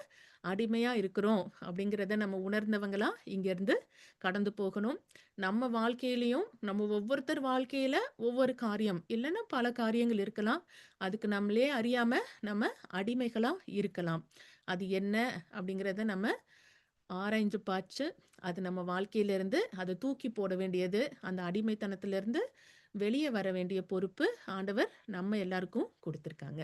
Speaker 1: அடிமையா இருக்கிறோம் அப்படிங்கிறத நம்ம உணர்ந்தவங்களா இங்கிருந்து கடந்து போகணும். நம்ம வாழ்க்கையிலையும் நம்ம ஒவ்வொருத்தர் வாழ்க்கையில ஒவ்வொரு காரியம் இல்லைன்னா பல காரியங்கள் இருக்கலாம். அதுக்கு நம்மளே அறியாம நம்ம அடிமைகளா இருக்கலாம். அது என்ன அப்படிங்கிறத நம்ம ஆராய்ஞ்சு பார்த்து அது நம்ம வாழ்க்கையிலிருந்து அதை தூக்கி போட வேண்டியது, அந்த அடிமைத்தனத்திலிருந்து வெளியே வர வேண்டிய பொறுப்பு ஆண்டவர் நம்ம எல்லாருக்கும் கொடுத்துருக்காங்க.